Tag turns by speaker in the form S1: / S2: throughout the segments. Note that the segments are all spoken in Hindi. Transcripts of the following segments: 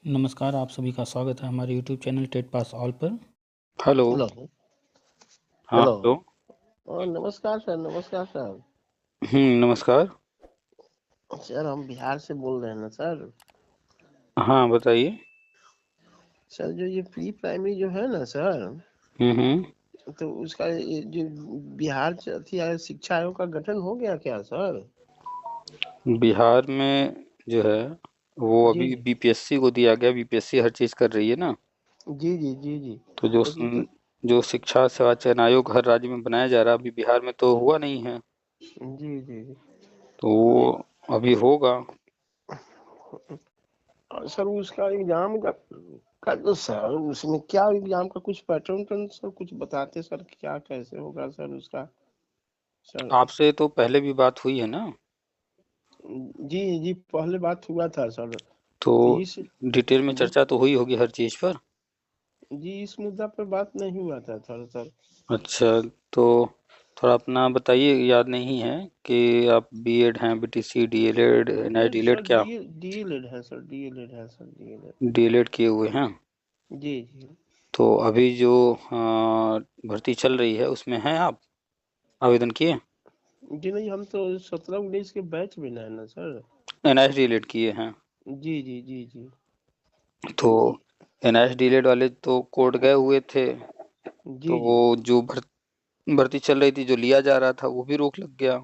S1: नमस्कार, आप सभी का स्वागत है हमारे YouTube channel TET pass all पर।
S2: हेलो।
S3: हेलो।
S2: हाँ,
S3: हेलो।
S2: हेलो।
S3: नमस्कार सर, नमस्कार सर।
S2: नमस्कार।
S3: सर हम बिहार से बोल रहे हैं ना सर।
S2: हाँ, बताइए।
S3: सर जो ये प्री प्राइमरी जो है ना सर,
S2: हम्म।
S3: तो उसका ये जो बिहार शिक्षा आयोग का गठन हो गया क्या सर?
S2: बिहार में जो है वो
S3: जी
S2: अभी
S3: जी
S2: बीपीएससी को दिया गया। बीपीएससी हर चीज़ कर रही है ना।
S3: जी जी जी जी।
S2: तो जो
S3: लेकिन तो
S2: जो शिक्षा सेवा चयन आयोग हर राज्य में बनाया जा रहा है, अभी बिहार में तो हुआ नहीं है।
S3: जी जी जी।
S2: तो वो अभी होगा।
S3: और सर उसका एग्जाम का तो सर उसमें क्या एग्जाम का कुछ पैटर्न सर कुछ बताते सर, क्या कैसे होगा सर उसका सर?
S2: आपसे तो पहले भी बात हुई है ना।
S3: जी जी, पहले बात हुआ था सर।
S2: तो
S3: तो इस
S2: डिटेल में
S3: मुद
S2: चर्चा तो हुई होगी हर चीज़ पर।
S3: जी, इस मुद्दा पे बात नहीं हुआ था थोड़ा सर।
S2: अच्छा, तो थोड़ा अपना बताइए। याद नहीं है कि आप बीएड हैं, बीटीसी, डीएलएड, एनआई
S3: नहीं
S2: डीएलएड
S3: सर,
S2: क्या
S3: डीएलएड है सर, डीएलएड है सर, डीएलएड।
S2: डीएलएड किए हुए हैं?
S3: जी जी
S2: तो अभी जो भर्ती चल रही है उसमें हैं आप? आवेदन किए?
S3: जी। नहीं, हम तो 17-19 के बैच में ना है ना सर।
S2: एनआईएस डीएलएड किए हैं?
S3: जी जी जी जी।
S2: तो एनआईएस डीएलएड वाले तो कोर्ट गए हुए थे। तो
S3: जी
S2: वो
S3: जी
S2: जो भर्ती चल रही थी, जो लिया जा रहा था, वो भी रोक लग गया।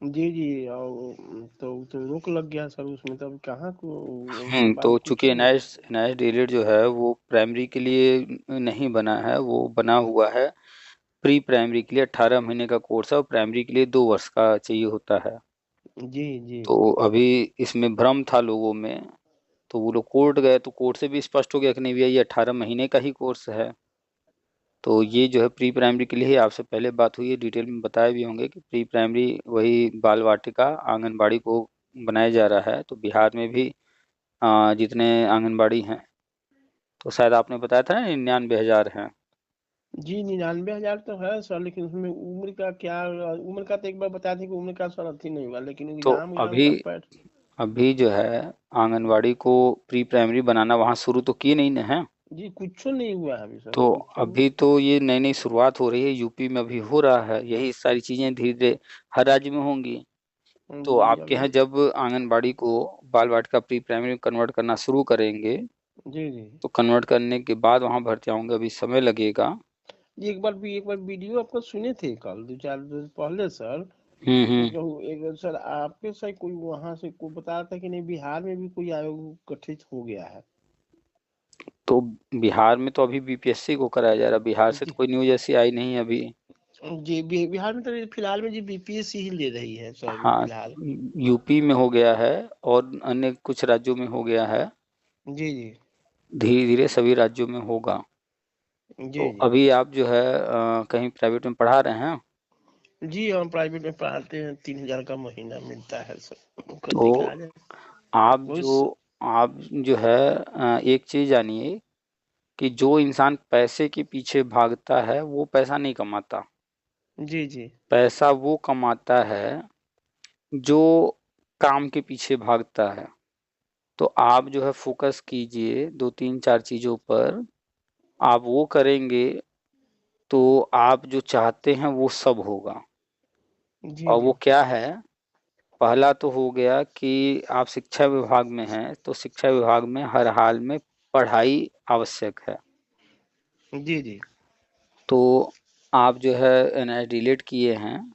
S3: जी जी। और तो रोक लग गया सर उसमें, तब कहाँ को उसके
S2: तो
S3: बाद
S2: चूंकि
S3: कुछ नहीं।
S2: एनआईएस एनआईएस डीएलएड जो है वो प्राइमरी के लिए नहीं बना है, वो बना हुआ है प्री प्राइमरी के लिए। 18 महीने का कोर्स है और प्राइमरी के लिए 2 वर्ष का चाहिए होता है।
S3: जी जी
S2: तो अभी इसमें भ्रम था लोगों में। तो वो लोग कोर्ट गए, तो कोर्ट से भी स्पष्ट हो गया कि नहीं भैया, ये 18 महीने का ही कोर्स है। तो ये जो है प्री प्राइमरी के लिए ही। आपसे पहले बात हुई है, डिटेल में बताए भी होंगे कि प्री प्राइमरी वही बाल वाटिका आंगनबाड़ी को बनाया जा रहा है। तो बिहार में भी जितने आंगनबाड़ी हैं, तो शायद आपने बताया था ना 99,000 हैं।
S3: जी। 99,000 तो है सर, लेकिन उसमें उम्र का क्या? उम्र का तो एक बार बताया था कि उम्र का सर अथी नहीं हुआ, लेकिन
S2: तो
S3: एग्जाम
S2: अभी
S3: का पैट।
S2: अभी जो है आंगनबाड़ी को प्री प्राइमरी बनाना वहाँ शुरू तो किए नहीं ना है।
S3: जी, कुछ नहीं हुआ है अभी सर,
S2: तो
S3: कुछ
S2: अभी तो ये नई नई शुरुआत हो रही है, यूपी में अभी हो रहा है। यही सारी चीजें धीरे धीरे हर राज्य में होंगी। तो
S3: जी
S2: आपके
S3: अभी।
S2: यहाँ जब आंगनबाड़ी को बाल वाटिका प्री प्राइमरी में कन्वर्ट करना शुरू करेंगे,
S3: जी जी
S2: तो कन्वर्ट करने के बाद वहाँ भर्ती होंगे, अभी समय लगेगा।
S3: जी। एक बार वीडियो आपका सुने थे कल 2-4 दिन पहले सर।
S2: हम्म।
S3: एक सर आपके साथ कोई वहां से कोई बता रहा था कि नहीं बिहार में भी कोई आयोग गठित हो गया है।
S2: तो बिहार में तो अभी बीपीएससी को कराया जा रहा है। बिहार से तो
S3: जी
S2: कोई न्यूज ऐसी आई नहीं अभी।
S3: जी। बिहार में तो फिलहाल में जी बीपीएससी ही ले रही है सर
S2: हाँ,
S3: फिलहाल।
S2: यूपी में हो गया है और अन्य कुछ राज्यों में हो गया है।
S3: जी जी
S2: धीरे धीरे सभी राज्यों में होगा।
S3: जी
S2: तो
S3: जी
S2: अभी आप जो है कहीं प्राइवेट में पढ़ा रहे हैं?
S3: जी। हम प्राइवेट में पढ़ाते हैं, 3,000 का महीना मिलता है सर,
S2: तो
S3: कति कहा जाए।
S2: आप जो
S3: उस
S2: आप जो है एक चीज जानिए कि जो इंसान पैसे के पीछे भागता है वो पैसा नहीं कमाता।
S3: जी जी
S2: पैसा वो कमाता है जो काम के पीछे भागता है। तो आप जो है फोकस कीजिए 2 3 4 चीजों पर। आप वो करेंगे तो आप जो चाहते हैं वो सब होगा।
S3: जी
S2: और
S3: जी
S2: वो क्या है? पहला तो हो गया कि आप शिक्षा विभाग में हैं, तो शिक्षा विभाग में हर हाल में पढ़ाई आवश्यक है।
S3: जी जी
S2: तो आप जो है एनआई डिलीट किए हैं,
S3: जी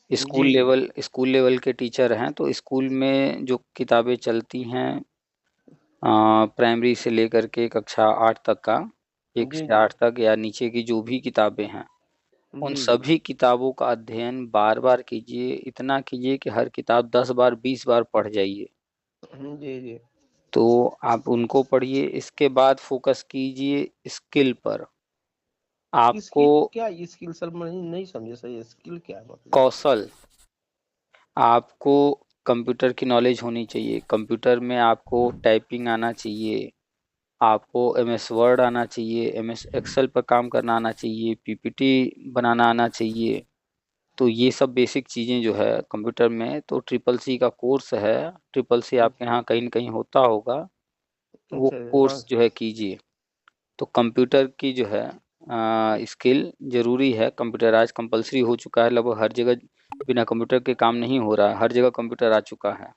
S3: जी
S2: स्कूल लेवल के टीचर हैं, तो स्कूल में जो किताबें चलती हैं प्राइमरी से लेकर के कक्षा 8 तक का, 1
S3: जी
S2: से
S3: जी
S2: 8 तक या नीचे की जो भी किताबें हैं, उन
S3: जी जी
S2: सभी किताबों का अध्ययन बार बार कीजिए। इतना कीजिए कि हर किताब 10 बार 20 बार पढ़ जाइए।
S3: जी जी।
S2: तो आप उनको पढ़िए। इसके बाद फोकस कीजिए स्किल पर। आपको
S3: स्किल क्या? स्किल सर मैं नहीं समझे सर, स्किल क्या है मतलब?
S2: कौशल, आपको कंप्यूटर की नॉलेज होनी चाहिए। कंप्यूटर में आपको टाइपिंग आना चाहिए, आपको एमएस वर्ड आना चाहिए, एमएस एक्सेल पर काम करना आना चाहिए, पीपीटी बनाना आना चाहिए। तो ये सब बेसिक चीज़ें जो है कंप्यूटर में, तो ट्रिपल सी का कोर्स है। ट्रिपल सी आपके
S3: जी
S2: यहाँ कहीं न कहीं होता होगा। वो
S3: अच्छा, हाँ।
S2: कोर्स जो है कीजिए। तो कंप्यूटर की जो है स्किल जरूरी है। कंप्यूटर आज कंपलसरी हो चुका है, लगभग हर जगह बिना कंप्यूटर के काम नहीं हो रहा है, हर जगह कंप्यूटर आ चुका है,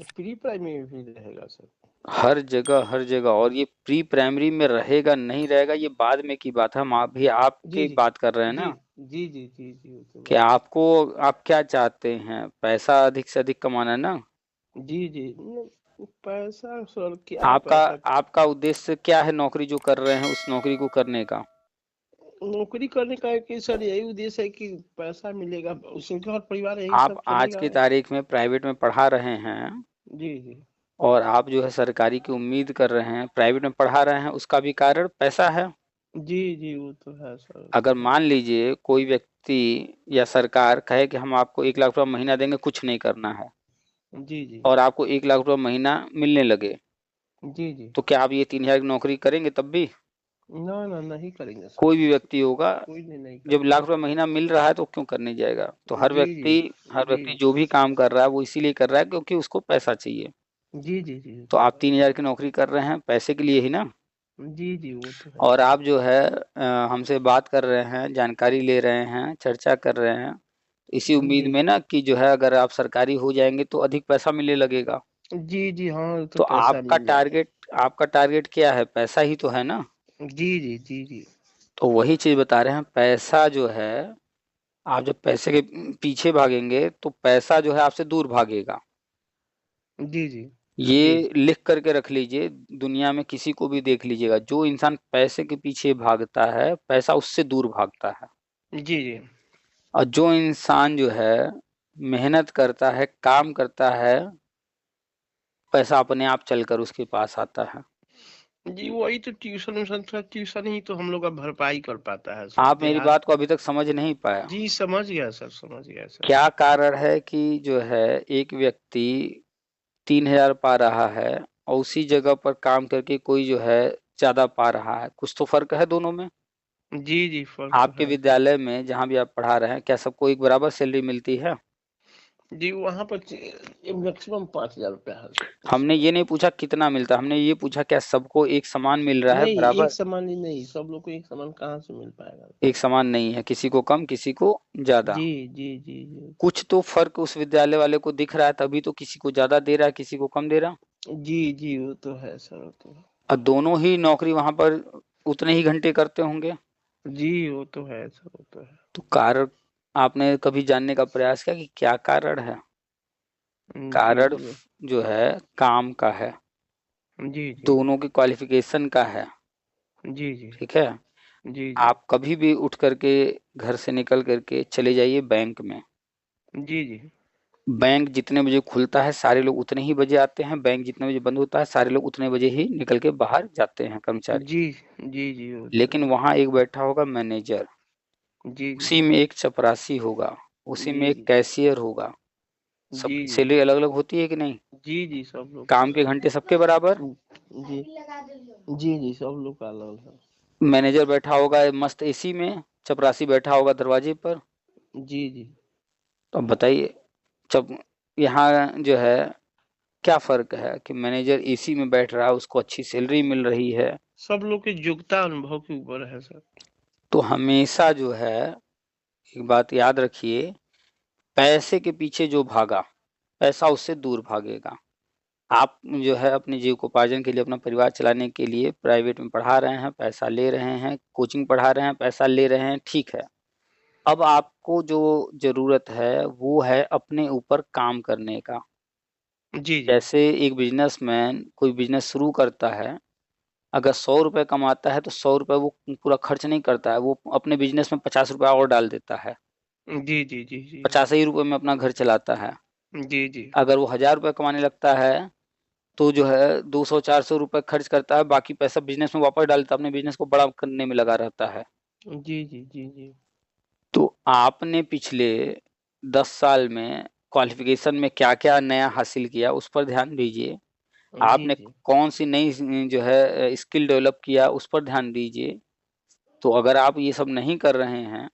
S3: प्री प्राइमरी में भी रहेगा सर?
S2: हर जगह हर जगह। और ये प्री प्राइमरी में रहेगा नहीं रहेगा ये बाद में की बात है, हम आप भी
S3: जी
S2: आपकी
S3: जी
S2: बात कर रहे हैं
S3: जी
S2: ना
S3: जी जी जी जी, वो तो
S2: कि
S3: बात है।
S2: आपको, आप क्या चाहते हैं, पैसा अधिक से अधिक कमाना है ना।
S3: जी जी पैसा सर, क्या
S2: आपका
S3: पैसा?
S2: आपका उद्देश्य क्या है नौकरी जो कर रहे हैं उस नौकरी को करने का?
S3: नौकरी करने का कि सर यही उद्देश्य है कि पैसा मिलेगा, उसी का और परिवार यही
S2: आप
S3: सब
S2: आज
S3: चलेगा।
S2: की तारीख में प्राइवेट में पढ़ा रहे हैं
S3: जी जी
S2: और आप जो है सरकारी की उम्मीद कर रहे हैं, प्राइवेट में पढ़ा रहे हैं, उसका भी कारण पैसा है।
S3: जी जी, वो तो है सर, वो
S2: अगर
S3: तो है।
S2: मान लीजिए कोई व्यक्ति या सरकार कहे कि हम आपको 1 लाख रुपया महीना देंगे, कुछ नहीं करना है,
S3: जी जी
S2: और आपको 1 लाख रुपया महीना मिलने लगे,
S3: जी जी,
S2: तो क्या आप ये 3 हजार की नौकरी करेंगे? तब भी
S3: ना ना, नहीं करेंगे सर,
S2: कोई भी व्यक्ति होगा,
S3: कोई नहीं
S2: जब
S3: करेंगे।
S2: लाख रुपया महीना मिल रहा है तो क्यों करने जाएगा? तो हर
S3: जी जी
S2: व्यक्ति, हर
S3: जी
S2: व्यक्ति जो भी काम कर रहा है वो इसीलिए कर रहा है क्योंकि उसको पैसा चाहिए।
S3: जी जी जी, वो
S2: तो
S3: तो
S2: आप
S3: है।
S2: 3 हजार की नौकरी कर रहे हैं पैसे के लिए ही ना।
S3: जी जी, वो तो है
S2: और
S3: सर।
S2: आप जो है हमसे बात कर रहे हैं, जानकारी ले रहे हैं, चर्चा कर रहे हैं, इसी उम्मीद
S3: जी
S2: में ना कि जो है अगर आप सरकारी हो जाएंगे तो अधिक पैसा मिलने लगेगा।
S3: जी जी, हाँ, वो तो
S2: तो
S3: पैसा मिल जाएगा।
S2: आपका टारगेट क्या है? पैसा ही तो है ना।
S3: जी जी जी जी
S2: तो वही चीज बता रहे हैं, पैसा जो है, आप जब पैसे के पीछे भागेंगे तो पैसा जो है आपसे दूर भागेगा।
S3: जी जी जी
S2: ये लिख करके रख लीजिए, दुनिया में किसी को भी देख लीजिएगा, जो इंसान पैसे के पीछे भागता है पैसा उससे दूर भागता है।
S3: जी जी
S2: और जो इंसान जो है मेहनत करता है, काम करता है, पैसा अपने आप चलकर उसके पास आता है।
S3: जी, वही तो ट्यूशन व्यूशन, थोड़ा ट्यूशन ही तो हम लोग का भरपाई कर पाता है सर,
S2: आप मेरी
S3: देहात।
S2: बात को अभी तक समझ नहीं पाया।
S3: जी, समझ गया सर, समझ गया सर।
S2: क्या कारण है कि जो है एक व्यक्ति 3 हजार पा रहा है और उसी जगह पर काम करके कोई जो है ज्यादा पा रहा है? कुछ तो फर्क है दोनों में।
S3: जी जी, फर्क तो
S2: आपके
S3: है सर।
S2: विद्यालय में जहाँ भी आप पढ़ा रहे हैं क्या सबको एक बराबर सैलरी मिलती है?
S3: जी, वहाँ पर मैक्सिमम 5,000 रुपया है सर।
S2: हमने ये नहीं पूछा कितना मिलता, हमने ये पूछा क्या सबको एक समान मिल रहा है
S3: नहीं, एक
S2: बराबर?
S3: समान ही नहीं, सब लोग को एक समान कहाँ से मिल पाएगा?
S2: एक समान नहीं है, किसी को कम किसी को ज्यादा।
S3: जी जी जी जी
S2: कुछ तो फर्क उस विद्यालय वाले को दिख रहा है, तभी तो किसी को ज्यादा दे रहा है किसी को कम दे रहा।
S3: जी जी, वो तो है सर, वो तो है।
S2: और दोनों ही नौकरी वहां पर उतने ही घंटे करते होंगे।
S3: जी, वो तो है सर, वो तो है।
S2: तो कारण आपने कभी जानने का प्रयास किया कि क्या कारण है?
S3: जी
S2: कारण
S3: जी
S2: जो है काम का है,
S3: जी जी
S2: दोनों की क्वालिफिकेशन का है।
S3: जी जी
S2: ठीक है।
S3: जी जी
S2: आप कभी भी उठ करके घर से निकल करके चले जाइए बैंक में।
S3: जी जी
S2: बैंक जितने बजे खुलता है सारे लोग उतने ही बजे आते हैं, बैंक जितने बजे बंद होता है सारे लोग उतने बजे ही निकल के बाहर जाते हैं कर्मचारी।
S3: जी जी जी, वो तो
S2: लेकिन
S3: है।
S2: वहां एक बैठा होगा मैनेजर,
S3: जी जी
S2: उसी में एक चपरासी होगा, उसी
S3: जी
S2: में एक
S3: जी
S2: कैशियर होगा।
S3: जी
S2: सबकी
S3: जी
S2: सैलरी अलग अलग होती है कि नहीं?
S3: जी जी, सब लोग का
S2: काम के
S3: अलग
S2: घंटे सबके बराबर।
S3: अलग। जी जी जी, सब लोग का अलग है।
S2: मैनेजर बैठा होगा मस्त एसी में, चपरासी बैठा होगा दरवाजे पर।
S3: जी जी
S2: तो अब बताइए, जब यहाँ जो है क्या फर्क है कि मैनेजर एसी में बैठ रहा है उसको अच्छी सैलरी मिल रही है।
S3: सब लोग की योग्यता अनुभव के ऊपर है सर।
S2: तो हमेशा जो है एक बात याद रखिए, पैसे के पीछे जो भागा पैसा उससे दूर भागेगा। आप जो है अपने जीविकोपार्जन के लिए, अपना परिवार चलाने के लिए प्राइवेट में पढ़ा रहे हैं, पैसा ले रहे हैं, कोचिंग पढ़ा रहे हैं, पैसा ले रहे हैं, ठीक है। अब आपको जो जरूरत है वो है अपने ऊपर काम करने का।
S3: जी जी
S2: जैसे एक बिजनेसमैन कोई बिजनेस शुरू करता है, अगर 100 रुपए कमाता है तो 100 रुपए वो पूरा खर्च नहीं करता है, वो अपने बिजनेस में 50 रुपया और डाल देता है,
S3: जी जी जी जी
S2: 85 रुपए में अपना घर चलाता है।
S3: जी जी
S2: अगर वो 1000 रुपये कमाने लगता है तो जो है 200-400 रुपए खर्च करता है, बाकी पैसा बिजनेस में वापस डालता है, अपने बिजनेस को बड़ा करने में लगा रहता है।
S3: जी जी जी जी
S2: तो आपने पिछले 10 साल में क्वालिफिकेशन में क्या क्या नया हासिल किया उस पर ध्यान दीजिए।
S3: जी
S2: आपने
S3: जी
S2: कौन सी नई जो है स्किल डेवलप किया उस पर ध्यान दीजिए। तो अगर आप ये सब नहीं कर रहे हैं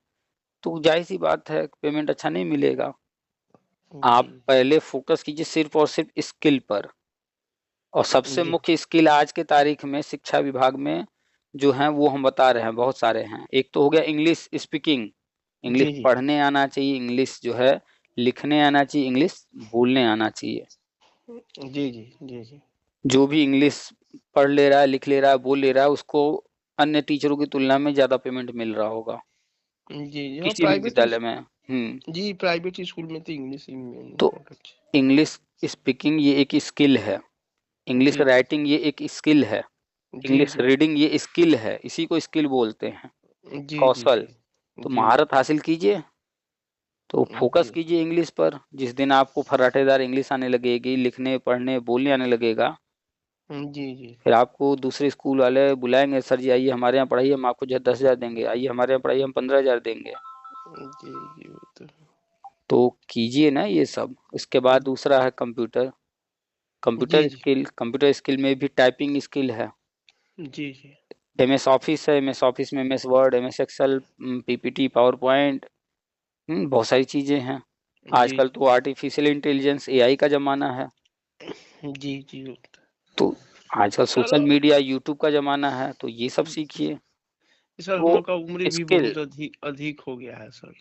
S2: तो जाहिर सी बात है पेमेंट अच्छा नहीं मिलेगा।
S3: जी
S2: आप पहले फोकस कीजिए सिर्फ और सिर्फ स्किल पर। और सबसे
S3: जी
S2: मुख्य स्किल आज के तारीख में शिक्षा विभाग में जो है वो हम बता रहे हैं, बहुत सारे हैं। एक तो हो गया इंग्लिश स्पीकिंग, इंग्लिश
S3: जी जी
S2: पढ़ने आना चाहिए, इंग्लिश जो है लिखने आना चाहिए, इंग्लिश बोलने आना चाहिए।
S3: जी जी जी जी
S2: जो भी इंग्लिश पढ़ ले रहा है, लिख ले रहा है, बोल ले रहा है, उसको अन्य टीचरों की तुलना में ज्यादा पेमेंट मिल रहा होगा
S3: जी हाँ,
S2: किसी भी
S3: प्राइवेट
S2: विद्यालय में।
S3: जी प्राइवेट स्कूल में तो इंग्लिश ही
S2: तो इंग्लिश स्पीकिंग ये एक स्किल है, इंग्लिश
S3: जी जी
S2: राइटिंग ये एक स्किल है,
S3: जी
S2: इंग्लिश
S3: जी
S2: रीडिंग ये स्किल है, इसी को स्किल बोलते हैं,
S3: जी जी
S2: कौशल।
S3: जी
S2: तो
S3: जी
S2: महारत हासिल कीजिए, तो फोकस
S3: जी
S2: कीजिए इंग्लिश पर। जिस दिन आपको फर्राटेदार इंग्लिश आने लगेगी, लिखने पढ़ने बोलने आने लगेगा,
S3: जी जी
S2: फिर आपको दूसरे स्कूल वाले बुलाएंगे, सर जी आइए हमारे यहाँ पढ़ाइए, हम आपको जो है 10,000 देंगे, आइए हमारे यहाँ पढ़ाइए, हम 15,000 देंगे।
S3: जी जी वो तो
S2: तो कीजिए ना ये सब। इसके बाद दूसरा है कंप्यूटर,
S3: जी
S2: कंप्यूटर
S3: जी
S2: स्किल। कंप्यूटर स्किल में भी टाइपिंग स्किल है।
S3: जी जी
S2: एमएस ऑफिस है, एमएस ऑफिस में MS word, MS excel, PPT, power point, बहुत सारी चीजें हैं।
S3: जी
S2: आजकल तो आर्टिफिशियल इंटेलिजेंस एआई का जमाना है,
S3: जी जी वो
S2: तो आजकल
S3: सर
S2: सोशल मीडिया यूट्यूब का जमाना है, तो ये सब सीखिए।
S3: सर हम
S2: तो
S3: लोग का उम्र भी
S2: स्किल
S3: बहुत अधिक अधिक हो गया है सर,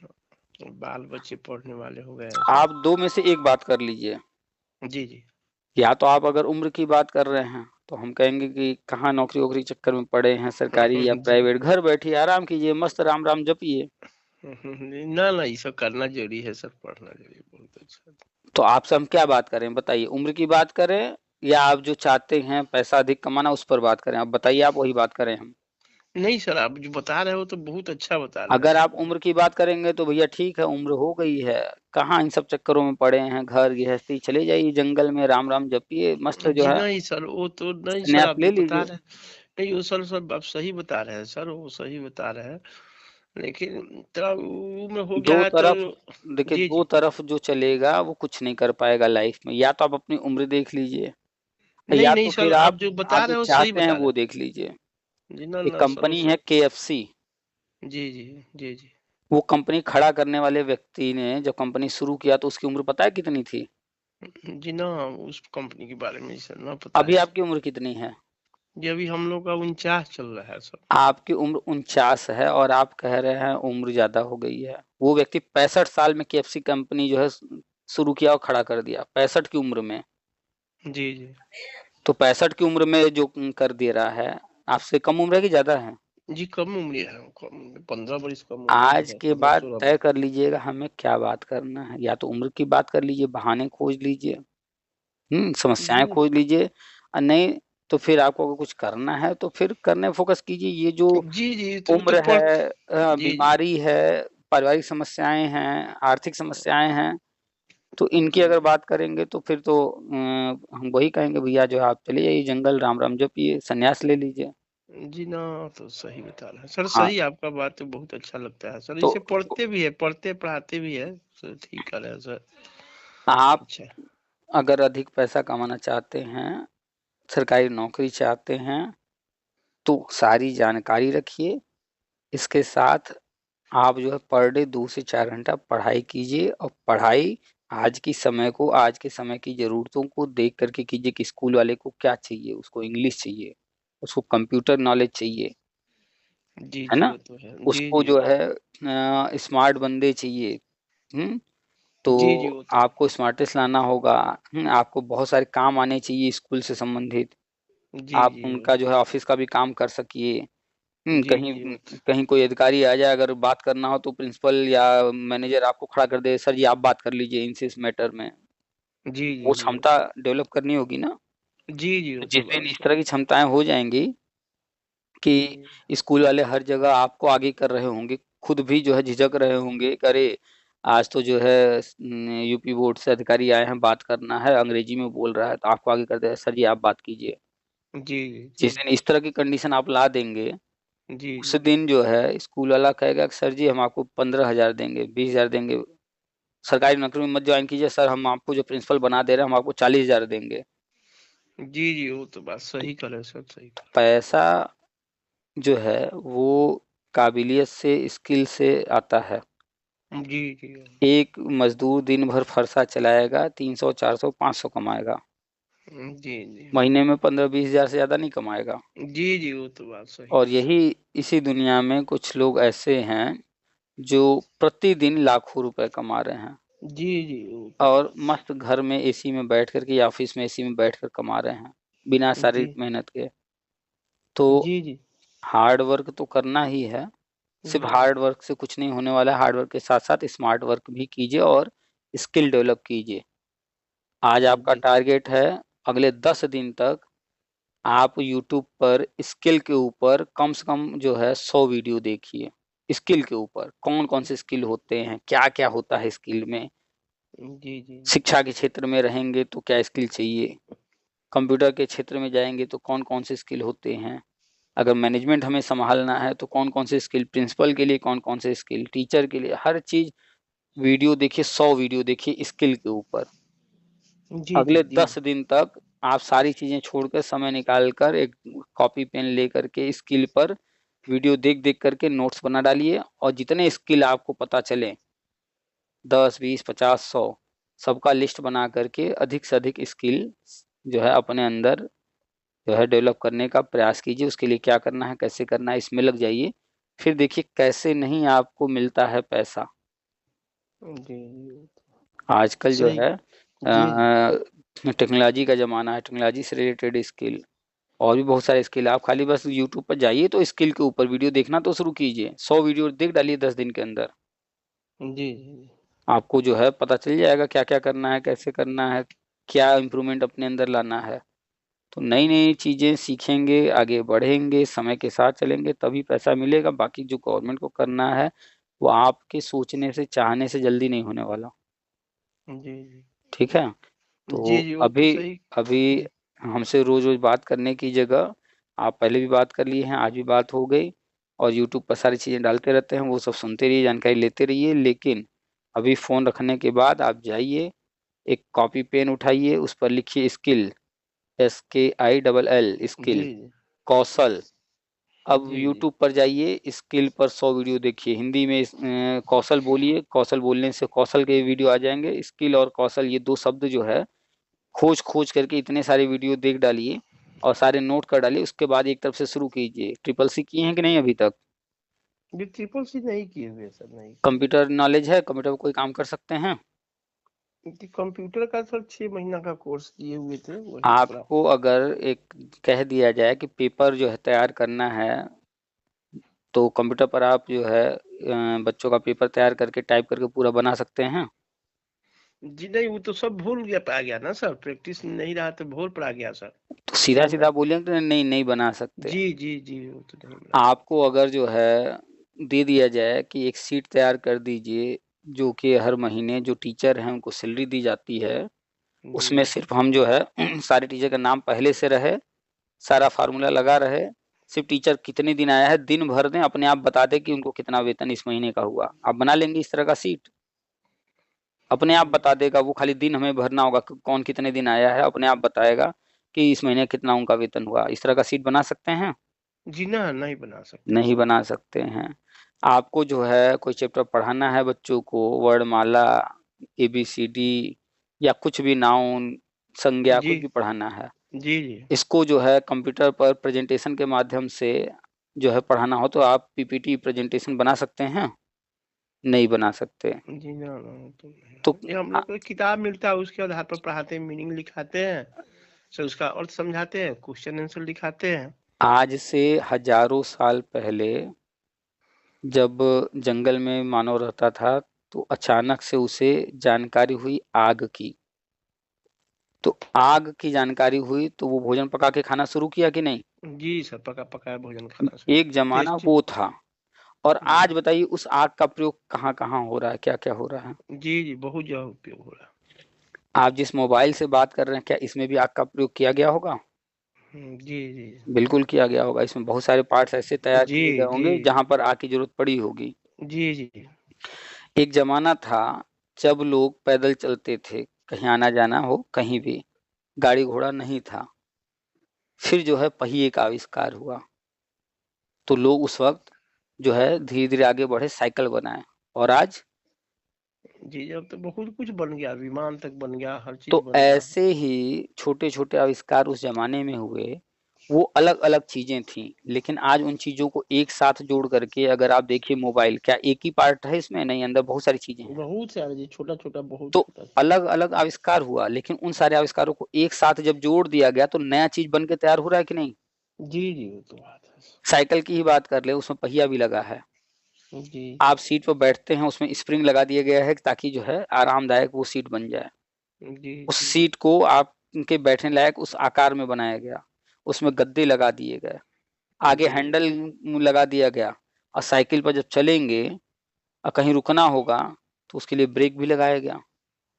S3: बाल बच्चे पढ़ने वाले हो गए हैं सर।
S2: आप दो में से एक बात कर लीजिए।
S3: जी जी
S2: या तो आप अगर उम्र की बात कर रहे हैं तो हम कहेंगे कि कहाँ नौकरी वोकरी चक्कर में पड़े हैं, सरकारी या
S3: जी
S2: प्राइवेट, घर बैठिए आराम कीजिए, मस्त राम राम जपिए।
S3: ना ना ये सब करना जरूरी है सर, पढ़ना जरूरी, बहुत अच्छा।
S2: तो आपसे हम क्या बात करें बताइए, उम्र की बात करें या आप जो चाहते हैं पैसा अधिक कमाना उस पर बात करें? आप बताइए, आप वही बात करें हम।
S3: नहीं सर, आप जो बता रहे हो तो बहुत अच्छा बता रहे हैं
S2: अगर आप
S3: सर।
S2: उम्र की बात करेंगे तो भैया ठीक है, उम्र हो गई है, कहाँ इन सब चक्करों में पड़े हैं, घर गृहस्थी, चले जाइए जंगल में राम राम जपिए, मस्त जो
S3: जी
S2: है
S3: नहीं सर, वो तो नहीं सर,
S2: संन्यास
S3: आप
S2: ले
S3: जो बता
S2: लीजिए।
S3: रहे हैं, नहीं वो सर सर आप सही बता रहे हैं सर, वो सही बता रहे हैं, लेकिन थोड़ा उम्र हो
S2: दो
S3: गया है तो।
S2: तरफ, देखिए
S3: जी
S2: दो
S3: जी
S2: तरफ जो चलेगा वो कुछ नहीं कर पाएगा लाइफ में। या तो आप अपनी उम्र देख लीजिए,
S3: नहीं
S2: या
S3: नहीं
S2: तो
S3: सर,
S2: फिर
S3: आप जो बता
S2: आप जो
S3: रहे हो सही
S2: चाहते हैं
S3: बता रहे
S2: वो
S3: हैं।
S2: देख लीजिए।
S3: जी ना
S2: एक
S3: ना सर, वो
S2: कंपनी है
S3: सर।
S2: KFC,
S3: जी जी जी जी
S2: वो कंपनी खड़ा करने वाले व्यक्ति ने जब कंपनी शुरू किया तो उसकी उम्र पता है कितनी थी?
S3: जी ना, उस कंपनी के बारे में सर ना पता है
S2: अभी
S3: सर।
S2: आपकी उम्र कितनी है?
S3: जी अभी हम लोग का 49 चल रहा है सर।
S2: आपकी उम्र 49 है और आप कह रहे हैं उम्र ज्यादा हो गई है। वो व्यक्ति 65 साल में KFC कंपनी जो है शुरू किया और खड़ा कर दिया, 65 की उम्र में।
S3: जी जी
S2: तो 65 की उम्र में जो कर दे रहा है, आपसे कम उम्र है कि ज्यादा है?
S3: जी कम उम्र है, कम 15 वर्ष कम उम्र
S2: आज
S3: है,
S2: के
S3: पंद्रह
S2: बाद
S3: सोलह
S2: तय कर लीजिएगा हमें क्या बात करना है। या तो उम्र की बात कर लीजिए, बहाने खोज लीजिए,
S3: जी
S2: समस्याएं खोज लीजिए, और नहीं तो फिर आपको अगर कुछ करना है तो फिर करने फोकस कीजिए। ये जो
S3: जी जी तो
S2: उम्र
S3: पढ़।
S2: है,
S3: जी जी
S2: बीमारी है, पारिवारिक समस्याएं हैं, आर्थिक समस्याएं हैं, तो इनकी
S3: जी
S2: अगर बात करेंगे तो फिर तो हम वही कहेंगे भैया जो है आप चले जाइए जंगल, राम राम जपिए, संन्यास ले लीजिए।
S3: जी ना, तो सही बता रहे हैं सर,
S2: हाँ,
S3: सही आपका बात तो बहुत अच्छा लगता है सर,
S2: तो
S3: इसे पढ़ते भी है, पढ़ते पढ़ाते भी है सर, ठीक कर रहे हैं सर।
S2: आप
S3: अच्छा
S2: अगर अधिक पैसा कमाना चाहते हैं, सरकारी नौकरी चाहते हैं, तो सारी जानकारी रखिए। इसके साथ आप जो है पर डे 2 से 4 घंटा पढ़ाई कीजिए, और पढ़ाई आज के समय की ज़रूरतों को देख करके कीजिए कि स्कूल वाले को क्या चाहिए, उसको इंग्लिश चाहिए, उसको कंप्यूटर नॉलेज चाहिए,
S3: जी
S2: है
S3: जी
S2: ना?
S3: वो तो है, जी
S2: उसको
S3: जी
S2: जो
S3: वो
S2: है स्मार्ट बंदे चाहिए। हम्म तो
S3: जी जी वो तो
S2: आपको स्मार्टेस्ट लाना होगा। आपको बहुत सारे काम आने चाहिए स्कूल से संबंधित,
S3: जी
S2: आप
S3: जी वो
S2: उनका जो है ऑफिस का भी काम कर सकिए।
S3: जी
S2: कहीं
S3: जी वो तो
S2: कहीं कोई अधिकारी आ जाए, अगर बात करना हो तो प्रिंसिपल या मैनेजर आपको खड़ा कर दे, सर जी आप बात कर लीजिए इनसे इस मैटर में।
S3: जी
S2: वो
S3: जी जी वो
S2: क्षमता डेवलप करनी होगी ना।
S3: जी जी
S2: तो
S3: वो
S2: जिस
S3: तो
S2: दिन
S3: बात
S2: इस
S3: सही।
S2: तरह की क्षमताएं हो जाएंगी कि
S3: जी
S2: स्कूल वाले हर जगह आपको आगे कर रहे होंगे, खुद भी जो है झिझक रहे होंगे, अरे आज तो जो है यूपी बोर्ड से अधिकारी आए हैं, बात करना है, अंग्रेजी में बोल रहा है, तो आपको आगे कर दे, सर जी आप बात कीजिए।
S3: जी जी
S2: जिस दिन इस तरह की कंडीशन आप ला देंगे,
S3: जी
S2: उस
S3: जी
S2: दिन जो है स्कूल वाला कहेगा कि सर जी हम आपको 15,000 देंगे, 20,000 देंगे, सरकारी नौकरी में मत ज्वाइन कीजिए सर, हम आपको जो प्रिंसिपल बना दे रहे हैं हम आपको 40,000 देंगे।
S3: जी जी वो तो बात
S2: तो
S3: सही कर रहे हैं सर, सही कर
S2: पैसा जो है वो काबिलियत से, स्किल से आता है।
S3: रहे हैं। जी जी
S2: एक मजदूर दिन भर फरसा चलाएगा, 300 400 500 कमाएगा।
S3: जी जी
S2: महीने में 15-20 हजार से ज्यादा नहीं कमाएगा।
S3: जी जी, वो तो बात सही
S2: और
S3: है।
S2: यही इसी दुनिया में कुछ लोग ऐसे हैं जो प्रतिदिन लाखों रुपए कमा रहे हैं
S3: जी जी, वो तो
S2: और मस्त घर में एसी में बैठ कर के या ऑफिस में एसी में बैठ कर कमा रहे हैं बिना
S3: जी
S2: शारीरिक मेहनत के। तो
S3: जी जी।
S2: हार्ड वर्क तो करना ही है। सिर्फ
S3: हम्म,
S2: हार्ड वर्क से कुछ नहीं होने वाला है। हार्ड वर्क के साथ साथ स्मार्ट वर्क भी कीजिए और स्किल डेवलप कीजिए। आज आपका
S3: जी
S2: टारगेट है अगले 10 दिन तक आप यूट्यूब पर स्किल के ऊपर कम से कम जो है 100 वीडियो देखिए। स्किल के ऊपर कौन कौन से स्किल होते हैं, क्या क्या होता है स्किल में।
S3: जी जी
S2: शिक्षा के क्षेत्र में रहेंगे तो क्या स्किल चाहिए, कंप्यूटर के क्षेत्र में जाएंगे तो कौन कौन से स्किल होते हैं, अगर मैनेजमेंट हमें संभालना है तो कौन कौन से स्किल, प्रिंसिपल के लिए कौन कौन से स्किल, टीचर के लिए, हर चीज वीडियो देखिए। 100 वीडियो देखिए स्किल के ऊपर।
S3: जी जी
S2: अगले
S3: जी
S2: 10 दिन तक आप सारी चीजें छोड़कर समय निकाल कर एक कॉपी पेन लेकर के स्किल पर वीडियो देख देख करके नोट्स बना डालिए। और जितने स्किल आपको पता चले 10 20 50 100 सबका लिस्ट बना करके अधिक से अधिक स्किल जो है अपने अंदर जो है डेवलप करने का प्रयास कीजिए। उसके लिए क्या करना है, कैसे करना है, इसमें लग जाइए। फिर देखिए कैसे नहीं आपको मिलता है पैसा।
S3: जी,
S2: आजकल जो
S3: सही।
S2: है
S3: जी जी
S2: टेक्नोलॉजी का ज़माना है। टेक्नोलॉजी से रिलेटेड स्किल और भी बहुत सारे स्किल, आप खाली बस यूट्यूब पर जाइए तो स्किल के ऊपर वीडियो देखना तो शुरू कीजिए। 100 वीडियो देख डालिए 10 दिन के अंदर।
S3: जी जी
S2: आपको जो है पता चल जाएगा क्या क्या करना है, कैसे करना है, क्या इम्प्रूवमेंट अपने अंदर लाना है। तो नई नई चीज़ें सीखेंगे, आगे बढ़ेंगे, समय के साथ चलेंगे तभी पैसा मिलेगा। बाकी जो गवर्नमेंट को करना है वो आपके सोचने से चाहने से जल्दी नहीं होने वाला।
S3: जी
S2: ठीक है। तो
S3: जी जी, वो तो
S2: अभी
S3: सही।
S2: अभी
S3: जी
S2: हमसे रोज रोज बात करने की जगह आप पहले भी बात कर लिए हैं, आज भी बात हो गई। और यूट्यूब पर सारी चीज़ें डालते रहते हैं, वो सब सुनते रहिए, जानकारी लेते रहिए। लेकिन अभी फ़ोन रखने के बाद आप जाइए, एक कॉपी पेन उठाइए, उस पर लिखिए स्किल, SKILL
S3: जी
S2: स्किल, कौशल। अब
S3: जी जी
S2: यूट्यूब पर जाइए, स्किल पर 100 वीडियो देखिए। हिंदी में कौशल बोलिए, कौशल बोलने से कौशल के वीडियो आ जाएंगे। स्किल और कौशल ये दो शब्द जो है खोज खोज करके इतने सारे वीडियो देख डालिए और सारे नोट कर डालिए। उसके बाद एक तरफ से शुरू कीजिए। ट्रिपल सी किए हैं कि नहीं अभी तक?
S3: ये ट्रिपल सी नहीं किए हुए सर, नहीं किए हुए।
S2: कंप्यूटर नॉलेज है, कंप्यूटर पर कोई काम कर सकते हैं?
S3: कि कंप्यूटर का सर 6 महीना का कोर्स किए हुए थे, वही थोड़ा।
S2: आपको अगर एक कह दिया जाए कि पेपर जो है तैयार करना है तो कंप्यूटर पर आप जो है बच्चों का पेपर तैयार करके टाइप करके पूरा बना सकते हैं।
S3: जी नहीं, वो तो सब भूल गया पा गया ना सर, प्रैक्टिस नहीं रहा तो भूल पड़ा गया सर।
S2: तो सीधा
S3: उसमें
S2: सीधा बोलिए तो नहीं नहीं बना सकते।
S3: जी जी जी, वो तो नहीं बना
S2: आपको अगर जो है दे दिया जाए कि एक सीट तैयार कर दीजिए जो कि हर महीने जो टीचर हैं उनको सैलरी दी जाती है,
S3: सकते।
S2: उसमें
S3: जी
S2: सिर्फ हम जो है सारे टीचर का नाम पहले से रहे, सारा फार्मूला लगा रहे, सिर्फ टीचर कितने दिन आया है दिन भर दें, अपने आप बता दें कि उनको कितना वेतन इस महीने का हुआ। आप बना लेंगे इस तरह का सीट? अपने आप बता देगा वो, खाली दिन हमें भरना होगा कि कौन कितने दिन आया है, अपने आप बताएगा कि इस महीने कितना उनका वेतन हुआ। इस तरह का सीट बना सकते हैं?
S3: जी ना, नहीं बना सकते
S2: नहीं
S3: सर।
S2: बना सकते हैं। आपको जो है कोई चैप्टर पढ़ाना है बच्चों को, वर्णमाला, ABCD या कुछ भी नाउन, संज्ञा,
S3: जी
S2: कुछ भी पढ़ाना है,
S3: जी जी
S2: इसको जो है कंप्यूटर पर प्रेजेंटेशन के माध्यम से जो है पढ़ाना हो तो आप PPT प्रेजेंटेशन बना सकते हैं? नहीं बना सकते।
S3: जी ना ना, तो नहीं।
S2: तो
S3: ये हम
S2: आ-
S3: लोग को किताब मिलता है, उसके आधार पर पढ़ाते हैं, मीनिंग लिखाते हैं सर, उसका अर्थ समझाते हैं, क्वेश्चन आंसर लिखाते हैं।
S2: आज से हजारों साल पहले जब जंगल में मानव रहता था तो अचानक से उसे जानकारी हुई आग की। तो आग की जानकारी हुई तो वो भोजन पका के खाना शुरू किया कि नहीं?
S3: जी सर, पका पकाया भोजन खाना शुरू
S2: एक
S3: किया,
S2: जमाना
S3: टेस्टी।
S2: वो था। और
S3: जी
S2: आज बताइए उस आग का प्रयोग कहाँ कहाँ हो रहा है, क्या क्या हो रहा है।
S3: जी जी, बहुत ज्यादा उपयोग हो रहा
S2: आप जिस मोबाइल से बात कर रहे हैं क्या इसमें भी आग का प्रयोग किया गया होगा?
S3: है। जी जी
S2: बिल्कुल किया गया होगा। इसमें बहुत सारे पार्ट्स ऐसे तैयार
S3: जी
S2: किए गए
S3: जी
S2: होंगे जहां पर आग की जरूरत पड़ी होगी।
S3: जी जी
S2: एक जमाना था जब लोग पैदल चलते थे, कहीं आना जाना हो कहीं भी, गाड़ी घोड़ा नहीं था। फिर जो है पहिए का आविष्कार हुआ तो लोग उस वक्त जो है धीरे धीरे आगे बढ़े, साइकिल बनाए। और आज
S3: जी, अब तो बहुत कुछ बन गया, विमान तक बन गया, हर चीज़
S2: तो
S3: बन गया।
S2: ऐसे ही छोटे-छोटे आविष्कार उस ज़माने में हुए, वो अलग-अलग चीज़ें थीं, लेकिन आज उन चीज़ों को एक साथ जोड़ करके अगर आप देखिए मोबाइल, क्या एक ही पार्ट है इसमें? नहीं, अंदर बहुत सारी चीज़ें हैं।
S3: बहुत सारे जी, छोटा-छोटा, बहुत
S2: तो
S3: छोटा सा।
S2: अलग-अलग आविष्कार हुआ, लेकिन उन सारे आविष्कारों को एक साथ जब जोड़ दिया गया, तो नया चीज़ बन के तैयार हो रहा है कि नहीं?
S3: जी, जी, वो तो बात है।
S2: साइकिल की ही बात कर लें, उसमें पहिया भी लगा है।
S3: जी,
S2: आप सीट पर बैठते हैं, उसमें स्प्रिंग लगा दिया गया है ताकि जो है आरामदायक वो सीट बन जाए।
S3: जी,
S2: उस
S3: जी,
S2: सीट को आपके बैठने लायक उस आकार में बनाया गया, उसमें गद्दे लगा दिए गए, आगे
S3: जी,
S2: हैंडल लगा दिया गया और साइकिल पर जब चलेंगे और कहीं रुकना होगा, तो उसके लिए ब्रेक भी लगाया गया।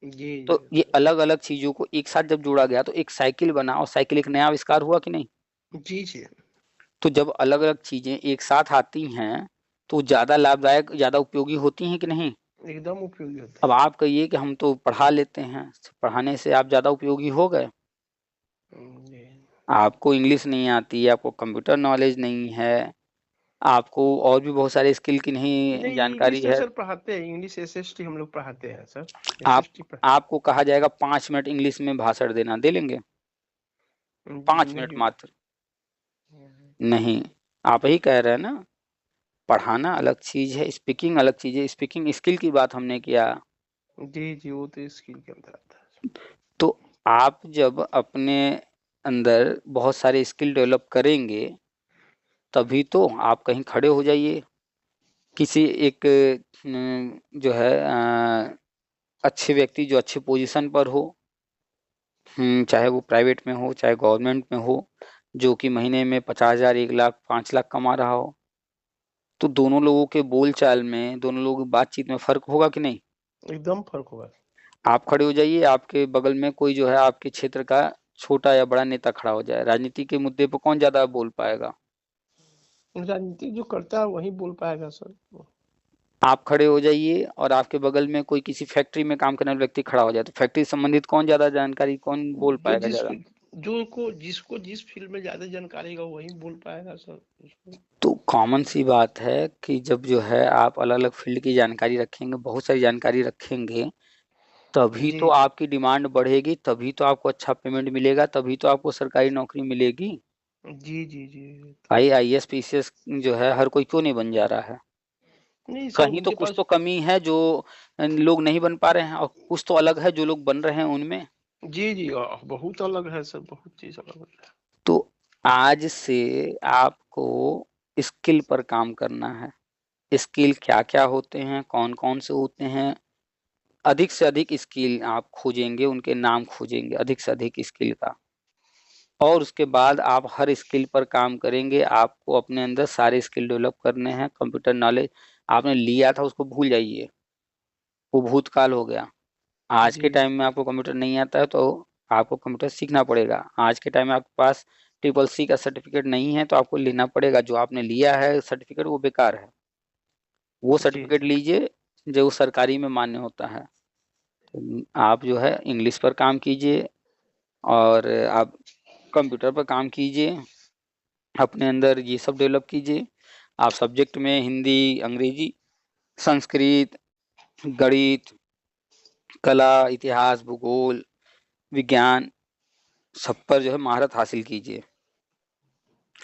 S3: जी,
S2: तो
S3: जी,
S2: ये अलग-अलग चीज़ों को एक साथ जब जोड़ा गया, तो एक साइकिल बना और साइकिल एक नया आविष्कार हुआ कि नहीं?
S3: जी, जी,
S2: तो जब अलग-अलग चीज़ें एक साथ आती हैं, तो ज़्यादा लाभदायक, ज़्यादा उपयोगी होती हैं कि नहीं?
S3: एकदम उपयोगी होता
S2: अब
S3: है।
S2: आप कहिए कि हम तो पढ़ा लेते हैं, पढ़ाने से आप ज़्यादा उपयोगी हो गए।
S3: जी।
S2: आपको इंग्लिश नहीं आती, आपको कंप्यूटर नॉलेज नहीं है, आपको और भी बहुत सारे स्किल की नहीं
S3: नहीं,
S2: जानकारी
S3: इंग्लिश तो
S2: है।
S3: सर पढ़ाते हैं, इंग्लिश एसएसटी हम लोग पढ़ाते हैं सर,
S2: आप
S3: एसएसटी
S2: आपको कहा जाएगा 5 मिनट इंग्लिश में भाषण देना, दे लेंगे?
S3: जी,
S2: 5 मिनट
S3: नहीं।
S2: मात्र। नहीं, आप ही कह रहे हैं ना, पढ़ाना अलग चीज़ है, स्पीकिंग अलग चीज़ है, स्पीकिंग स्किल की बात हमने किया।
S3: जी, जी, वो तो स्किल के अंदर आता है।
S2: तो आप जब अपने अंदर बहुत सारे स्किल डेवलप करेंगे, तभी तो आप कहीं खड़े हो जाइए। किसी एक जो है अच्छे व्यक्ति जो अच्छे पोज़ीशन पर हो, चाहे वो प्राइवेट में हो, चाहे गवर्नमेंट में हो, जो कि महीने में 50,000, 1 लाख, 5 लाख कमा रहा हो, तो दोनों लोगों के बोलचाल में, दोनों लोगों की बातचीत में फ़र्क होगा कि नहीं?
S3: एकदम फर्क होगा।
S2: आप खड़े हो जाइए, आपके बगल में कोई जो है आपके क्षेत्र का छोटा या बड़ा नेता खड़ा हो जाए, राजनीति के मुद्दे पे कौन ज़्यादा बोल पाएगा?
S3: राजनीति जो करता है वही बोल पाएगा सर।
S2: आप खड़े हो जाइए और आपके बगल में कोई किसी फैक्ट्री में काम करने वाला व्यक्ति खड़ा हो जाए, तो फैक्ट्री से संबंधित कौन ज़्यादा जानकारी, कौन बोल
S3: जो
S2: पाएगा
S3: जिस
S2: ज़्यादा?
S3: जिसको जिस फील्ड में ज्यादा जानकारी होगा वही बोल पाएगा सर उसको।
S2: तो कॉमन सी बात है कि जब जो है आप अलग-अलग फील्ड की जानकारी रखेंगे, बहुत सारी जानकारी रखेंगे, तभी
S3: जी,
S2: तो आपकी डिमांड बढ़ेगी, तभी तो आपको अच्छा पेमेंट मिलेगा, तभी तो आपको सरकारी नौकरी मिलेगी।
S3: जी, जी, जी, तो
S2: भाई
S3: है।
S2: आईएएस, पीसीएस जो है हर कोई क्यों नहीं बन जा रहा है?
S3: नहीं सर,
S2: कहीं तो
S3: उनके
S2: कुछ
S3: पास।
S2: तो कमी है जो लोग नहीं बन पा रहे हैं और कुछ तो अलग है जो लोग बन रहे हैं उनमें।
S3: जी, जी, बहुत अलग है सर, बहुत चीज अलग है।
S2: तो आज से आपको स्किल पर काम करना है। स्किल क्या-क्या होते हैं, कौन-कौन से होते हैं, अधिक से अधिक स्किल आप खोजेंगे, उनके नाम खोजेंगे, अधिक से अधिक स्किल का। और उसके बाद आप हर स्किल पर काम करेंगे, आपको अपने अंदर सारे स्किल डेवलप करने हैं, कंप्यूटर नॉलेज आपने लिया था उसको भूल जाइए, वो भूतकाल हो गया। आज के
S3: जी,
S2: टाइम में आपको कंप्यूटर नहीं आता है तो आपको कंप्यूटर सीखना पड़ेगा। आज के टाइम में आपके पास ट्रिपल सी का सर्टिफ़िकेट नहीं है तो आपको लेना पड़ेगा, जो आपने लिया है सर्टिफ़िकेट वो बेकार है। वो
S3: जी,
S2: सर्टिफ़िकेट लीजिए जो सरकारी में मान्य होता है। आप जो है इंग्लिश पर काम कीजिए और आप कंप्यूटर पर काम कीजिए, अपने अंदर ये सब डेवलप कीजिए। आप सब्जेक्ट में हिंदी, अंग्रेजी, संस्कृत, गणित, कला, इतिहास, भूगोल, विज्ञान सब पर जो है महारत हासिल कीजिए।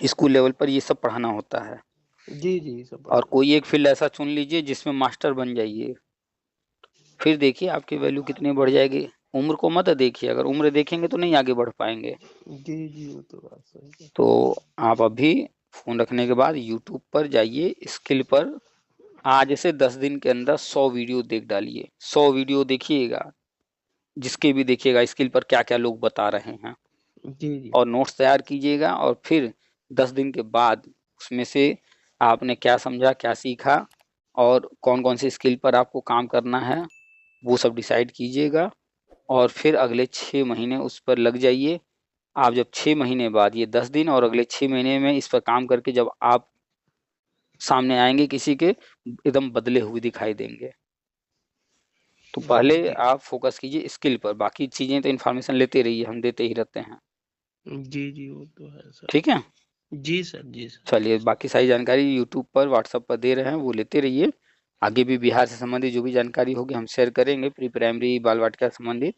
S2: स्कूल लेवल पर ये सब पढ़ाना होता है
S3: जी, जी, सब
S2: और
S3: बढ़िया।
S2: कोई एक फ़ील्ड ऐसा चुन लीजिए जिसमें मास्टर बन जाइए। फिर देखिए आपकी वैल्यू कितनी बढ़ जाएगी। उम्र को मत देखिए, अगर उम्र देखेंगे तो नहीं आगे बढ़ पाएँगे।
S3: जी, जी, वो तो बात सही है।
S2: तो आप अभी फ़ोन रखने के बाद यूट्यूब पर जाइए, स्किल पर आज से 10 दिन के अंदर 100 वीडियो देख डालिए। 100 वीडियो देखिएगा, जिसके भी देखिएगा स्किल पर क्या-क्या लोग बता रहे हैं
S3: जी, जी,
S2: और नोट्स तैयार कीजिएगा और फिर 10 दिन के बाद उसमें से आपने क्या समझा, क्या सीखा और कौन-कौन सी स्किल पर आपको काम करना है, वो सब डिसाइड कीजिएगा और फिर अगले 6 महीने उस पर लग जाइए। आप जब 6 महीने बाद ये 10 दिन और अगले 6 महीने में इस पर काम करके जब आप सामने आएँगे किसी के, एकदम बदले हुए दिखाई देंगे। तो पहले
S3: जी,
S2: आप फ़ोकस कीजिए स्किल पर, बाकी चीज़ें तो इन्फॉर्मेशन लेते रहिए, हम देते ही रहते हैं।
S3: जी, जी, वो तो है सर।
S2: ठीक है?
S3: जी सर, जी सर।
S2: चलिए बाकी सारी जानकारी यूट्यूब पर, व्हाट्सएप पर दे रहे हैं, वो लेते रहिए आगे भी बिहार से संबंधित जो भी जानकारी होगी हम शेयर करेंगे, प्री प्राइमरी बाल वाटिका संबंधित।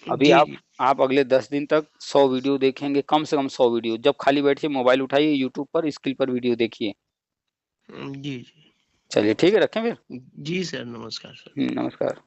S2: अभी
S3: जी जी
S2: आप अगले 10 दिन तक 100 वीडियो देखेंगे, कम से कम 100 वीडियो। जब खाली बैठिए मोबाइल उठाइए, यूट्यूब पर स्क्रीन पर वीडियो देखिए।
S3: जी।
S2: चलिए ठीक है, रखें फिर।
S3: जी सर, नमस्कार सर।
S2: नमस्कार।